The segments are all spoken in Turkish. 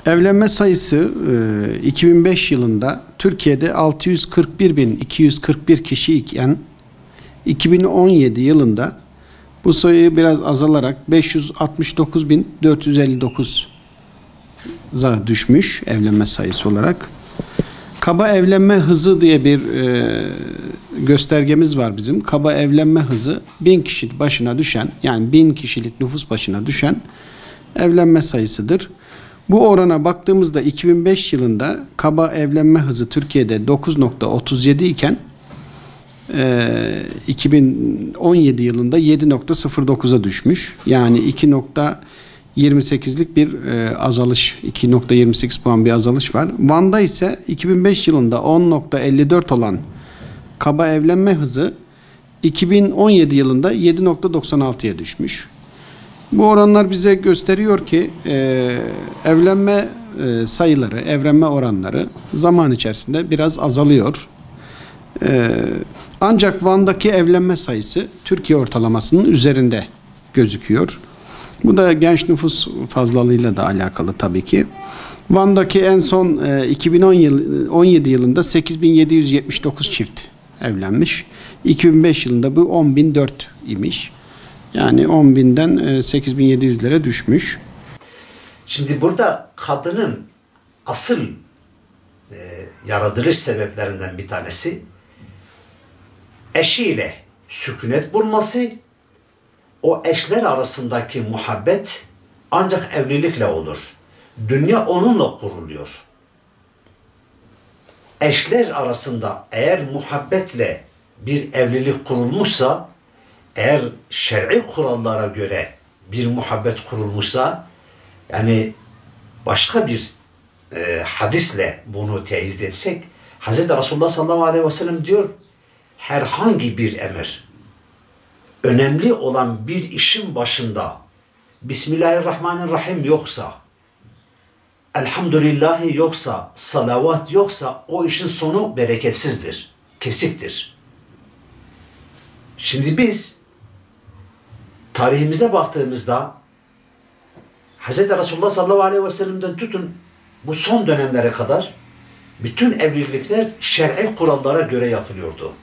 Evlenme sayısı 2005 yılında Türkiye'de 641.241 kişi iken 2017 yılında bu sayı biraz azalarak 569.459'a düşmüş evlenme sayısı olarak. Kaba evlenme hızı diye bir göstergemiz var bizim. Kaba evlenme hızı 1000 kişi başına düşen, yani 1000 kişilik nüfus başına düşen evlenme sayısıdır. Bu orana baktığımızda 2005 yılında kaba evlenme hızı Türkiye'de 9.37 iken 2017 yılında 7.09'a düşmüş. Yani 2.28'lik bir azalış, 2.28 puan bir azalış var. Van'da ise 2005 yılında 10.54 olan kaba evlenme hızı 2017 yılında 7.96'ya düşmüş. Bu oranlar bize gösteriyor ki evlenme sayıları, evlenme oranları zaman içerisinde biraz azalıyor. Ancak Van'daki evlenme sayısı Türkiye ortalamasının üzerinde gözüküyor. Bu da genç nüfus fazlalığıyla da alakalı tabii ki. Van'daki en son 2017 yılında 8.779 çift evlenmiş. 2005 yılında bu 10.004 imiş. Yani 10.000'den 8.700'lere düşmüş. Şimdi burada kadının asıl yaratılış sebeplerinden bir tanesi eşiyle sükunet bulması, o eşler arasındaki muhabbet ancak evlilikle olur. Dünya onunla kuruluyor. Eşler arasında eğer muhabbetle bir evlilik kurulmuşsa, eğer şer'i kurallara göre bir muhabbet kurulmuşsa, yani başka bir hadisle bunu teyit etsek, Hz. Resulullah sallallahu aleyhi ve sellem diyor, herhangi bir emir, önemli olan bir işin başında Bismillahirrahmanirrahim yoksa, Elhamdülillahi yoksa, salavat yoksa o işin sonu bereketsizdir, kesiktir. Şimdi biz tarihimize baktığımızda Hz. Resulullah sallallahu aleyhi ve sellem'den tutun bu son dönemlere kadar bütün evlilikler şer'i kurallara göre yapılıyordu.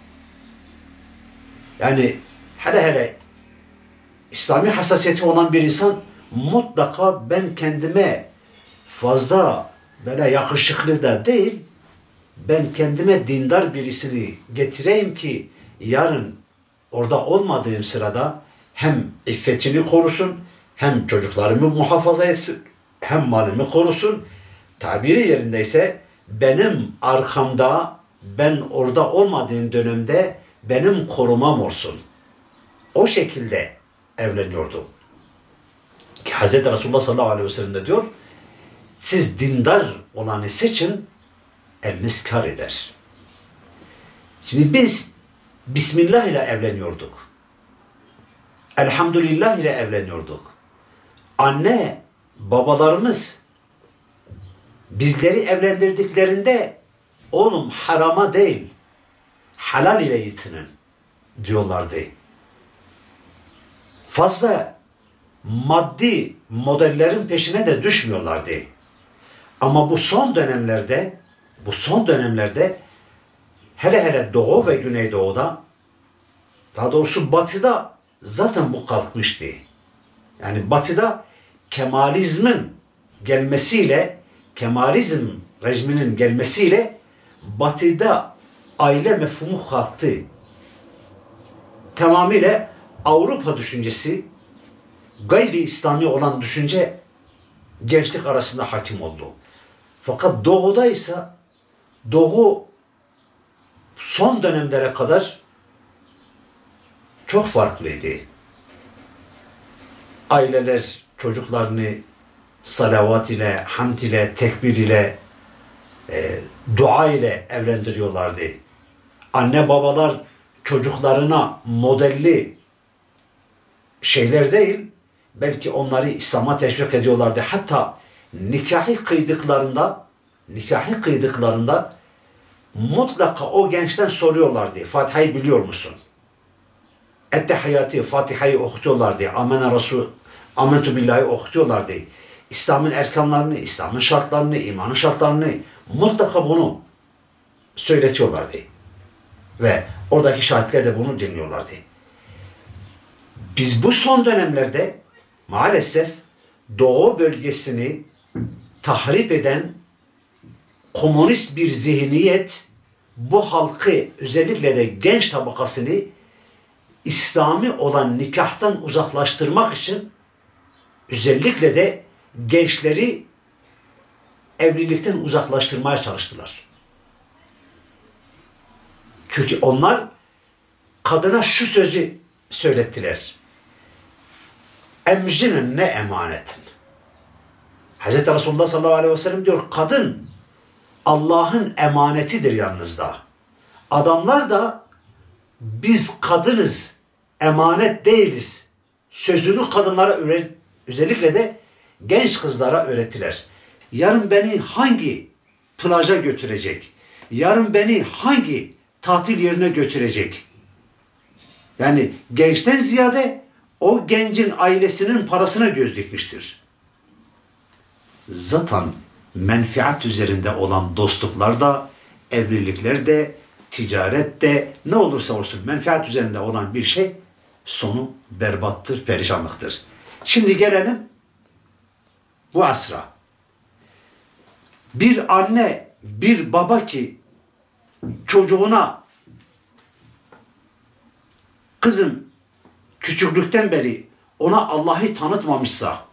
Yani hele İslami hassasiyeti olan bir insan mutlaka ben kendime fazla böyle yakışıklı da değil, ben kendime dindar birisini getireyim ki yarın orada olmadığım sırada hem iffetini korusun, hem çocuklarımı muhafaza etsin, hem malımı korusun. Tabiri yerindeyse benim arkamda, ben orada olmadığım dönemde benim korumam olsun. O şekilde evleniyordu. Ki Hz. Resulullah sallallahu aleyhi ve sellem de diyor, siz dindar olanı seçin, eliniz kar eder. Şimdi biz Bismillah ile evleniyorduk. Elhamdülillah ile evleniyorduk. Anne, babalarımız bizleri evlendirdiklerinde oğlum harama değil, halal ile yetinin diyorlardı. Fazla maddi modellerin peşine de düşmüyorlardı. Ama bu son dönemlerde hele Doğu ve Güneydoğu'da, daha doğrusu Batı'da zaten bu kalkmıştı. Yani Batı'da Kemalizm rejiminin gelmesiyle Batı'da aile mefhumu kalktı. Tamamıyla Avrupa düşüncesi, gayri İslami olan düşünce gençlik arasında hakim oldu. Fakat Doğu'da ise Doğu son dönemlere kadar çok farklıydı. Aileler çocuklarını salavat ile, hamd ile, tekbir ile, dua ile evlendiriyorlardı. Anne babalar çocuklarına modelli şeyler değil, belki onları İslam'a teşvik ediyorlardı. Hatta nikahı kıydıklarında mutlaka o gençten soruyorlardı. Fatiha'yı biliyor musun? Ettehiyatı, Fatiha'yı okutuyorlardı. Amentu billahi okutuyorlardı. İslam'ın erkanlarını, İslam'ın şartlarını, imanın şartlarını mutlaka bunu söyletiyorlardı. Ve oradaki şahitler de bunu dinliyorlardı. Biz bu son dönemlerde maalesef Doğu bölgesini tahrip eden komünist bir zihniyet bu halkı, özellikle de genç tabakasını İslami olan nikahtan uzaklaştırmak için özellikle de gençleri evlilikten uzaklaştırmaya çalıştılar. Çünkü onlar kadına şu sözü söylettiler. Emcinin ne emanetin. Hz. Resulullah sallallahu aleyhi ve sellem diyor, kadın Allah'ın emanetidir yanınızda. Adamlar da biz kadınız, emanet değiliz sözünü kadınlara özellikle de genç kızlara öğrettiler. Yarın beni hangi plaja götürecek? Yarın beni hangi tatil yerine götürecek? Yani gençten ziyade o gencin ailesinin parasına göz dikmiştir. Zaten menfaat üzerinde olan dostluklar da, evlilikler de, ticaret de, ne olursa olsun menfaat üzerinde olan bir şey sonu berbattır, perişanlıktır. Şimdi gelelim bu asra. Bir anne, bir baba ki çocuğuna kızım küçüklükten beri ona Allah'ı tanıtmamışsa,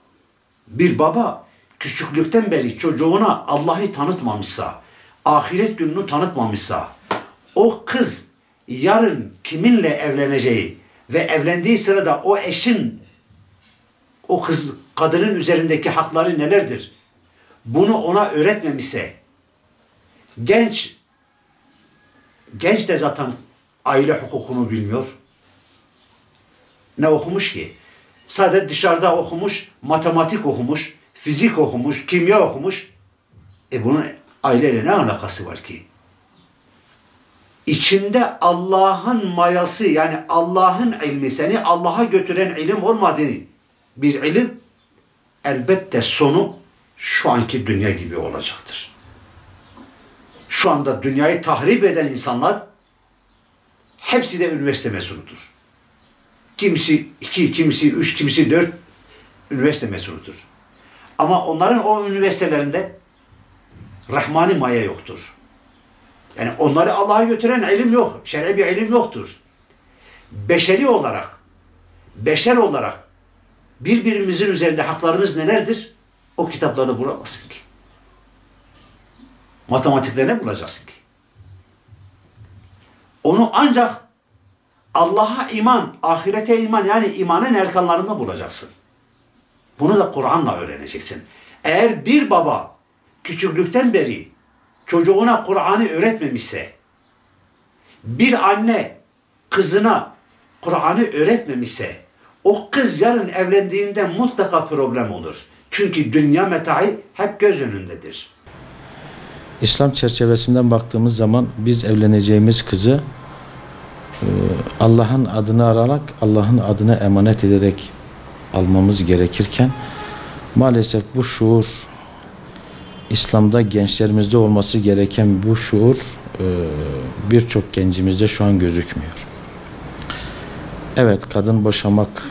bir baba küçüklükten beri çocuğuna Allah'ı tanıtmamışsa, ahiret gününü tanıtmamışsa, o kız yarın kiminle evleneceği ve evlendiği sırada o eşin, o kadının üzerindeki hakları nelerdir? Bunu ona öğretmemişse, genç de zaten aile hukukunu bilmiyor. Ne okumuş ki? Sadece dışarıda okumuş, matematik okumuş, fizik okumuş, kimya okumuş. Bunun aileyle ne alakası var ki? İçinde Allah'ın mayası, yani Allah'ın ilmi, seni Allah'a götüren ilim olmadığı bir ilim, elbette sonu şu anki dünya gibi olacaktır. Şu anda dünyayı tahrip eden insanlar hepsi de üniversite mezunudur. Kimisi 2, kimisi 3, kimisi 4 üniversite mezunudur. Ama onların o üniversitelerinde rahmani maya yoktur. Yani onları Allah'a götüren ilim yok. Şer'i bir ilim yoktur. Beşer olarak birbirimizin üzerinde haklarımız nelerdir? O kitaplarda bulamazsın ki. Matematikte ne bulacaksın ki? Onu ancak Allah'a iman, ahirete iman, yani imanın erkanlarında bulacaksın. Bunu da Kur'an'la öğreneceksin. Eğer bir baba küçüklükten beri çocuğuna Kur'an'ı öğretmemişse, bir anne kızına Kur'an'ı öğretmemişse, o kız yarın evlendiğinde mutlaka problem olur. Çünkü dünya metaı hep göz önündedir. İslam çerçevesinden baktığımız zaman biz evleneceğimiz kızı Allah'ın adını ararak, Allah'ın adına emanet ederek almamız gerekirken, maalesef bu şuur, İslam'da gençlerimizde olması gereken bu şuur birçok gencimizde şu an gözükmüyor. Evet, kadın boşamak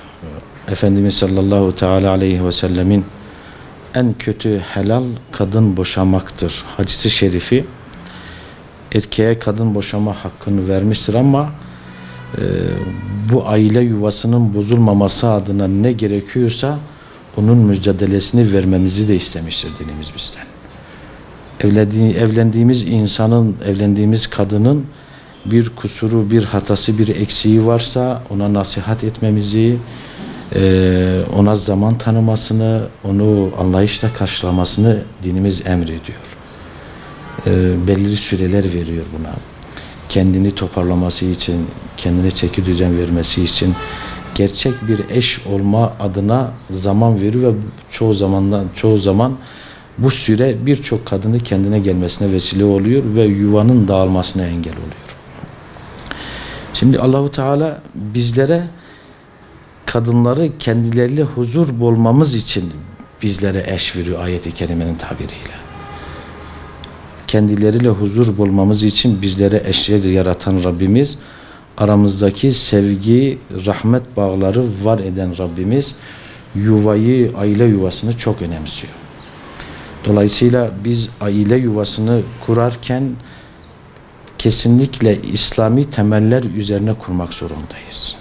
Efendimiz sallallahu teala aleyhi ve sellemin en kötü helal kadın boşamaktır hadisi şerifi erkeğe kadın boşama hakkını vermiştir, ama bu aile yuvasının bozulmaması adına ne gerekiyorsa onun mücadelesini vermemizi de istemiştir dinimiz bizden. Evlendiğimiz insanın, evlendiğimiz kadının bir kusuru, bir hatası, bir eksiği varsa ona nasihat etmemizi, ona zaman tanımasını, onu anlayışla karşılamasını dinimiz emrediyor. Belirli süreler veriyor buna. Kendini toparlaması için, kendine çeki düzen vermesi için gerçek bir eş olma adına zaman veriyor ve çoğu zaman bu süre birçok kadını kendine gelmesine vesile oluyor ve yuvanın dağılmasına engel oluyor. Şimdi Allahu Teala bizlere kadınları kendileriyle huzur bulmamız için bizlere eş veriyor ayet-i kerimenin tabiriyle. Kendileriyle huzur bulmamız için bizlere eşler yaratan Rabbimiz, aramızdaki sevgi, rahmet bağları var eden Rabbimiz, yuvayı, aile yuvasını çok önemsiyor. Dolayısıyla biz aile yuvasını kurarken kesinlikle İslami temeller üzerine kurmak zorundayız.